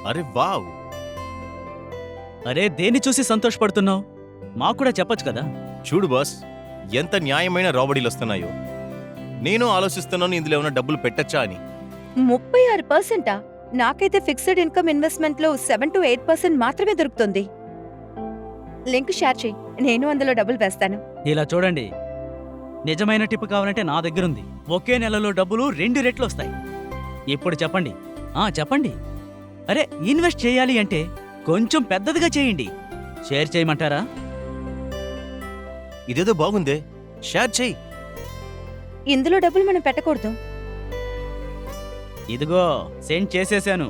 అరే వావ్! అరే దేన్ని చూసి సంతోషపడుతున్నావు? మాకు కూడా చెప్పొచ్చు కదా. చూడు బాస్, ఎంత న్యాయమైన రాబడీలొస్తున్నాయో. నేను ఆలోచిస్తున్నాను ఇందులో ఏమైనా డబ్బులు పెట్టచ్చా అని. 36%? నాకైతే ఫిక్స్డ్ ఇన్కమ్ ఇన్వెస్ట్మెంట్ లో 7 to 8% మాత్రమే దొరుకుతుంది. లింక్ షేర్ చేయి, నేను అందులో డబ్బులు వేస్తాను. ఇలా చూడండి, నిజమైన టిప్ కావాలంటే నా దగ్గరుంది. ఒకే నెలలో డబ్బులు 2 రెట్లు వస్తాయి. ఇప్పుడు చెప్పండి, చెప్పండి. అరే ఇన్వెస్ట్ చేయాలి అంటే కొంచెం పెద్దదిగా చేయండి. షేర్ చేయమంటారా? ఇదేదో బాగుందే, షేర్ చెయ్యి. ఇందులో డబ్బులు మనం పెట్టకూడదు. ఇదిగో సెండ్ చేసేశాను.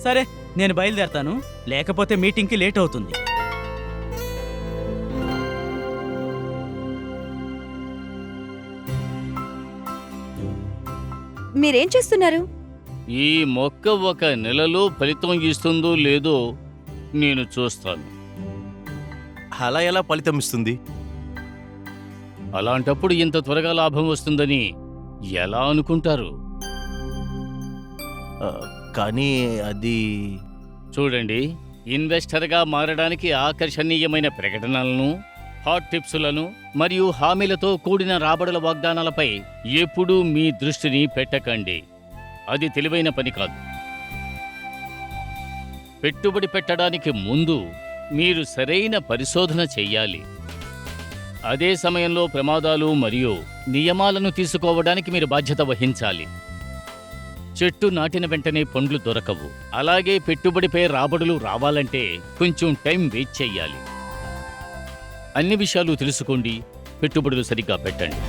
సరే నేను బయలుదేరతాను, లేకపోతే మీటింగ్కి లేట్ అవుతుంది. మీరేం చేస్తున్నారు? ఈ మొక్క ఒక నెలలో ఫలితం ఇస్తుందో లేదో నేను చూస్తాను. అలా ఎలా ఫలితం ఇస్తుంది? అలాంటప్పుడు ఇంత త్వరగా లాభం వస్తుందని ఎలా అనుకుంటారు? కానీ అది... చూడండి, ఇన్వెస్టర్గా మారడానికి ఆకర్షణీయమైన ప్రకటనలను, హాట్ టిప్సులను మరియు హామీలతో కూడిన రాబడుల వాగ్దానాలపై ఎప్పుడూ మీ దృష్టిని పెట్టకండి. అది తెలివైన పని కాదు. పెట్టుబడి పెట్టడానికి ముందు మీరు సరైన పరిశోధన చెయ్యాలి. అదే సమయంలో ప్రమాదాలు మరియు నియమాలను తీసుకోవడానికి మీరు బాధ్యత వహించాలి. చెట్టు నాటిన వెంటనే పండ్లు దొరకవు. అలాగే పెట్టుబడిపై రాబడులు రావాలంటే కొంచెం టైం వెయిట్ చెయ్యాలి. అన్ని విషయాలు తెలుసుకోండి, పెట్టుబడులు సరిగ్గా పెట్టండి.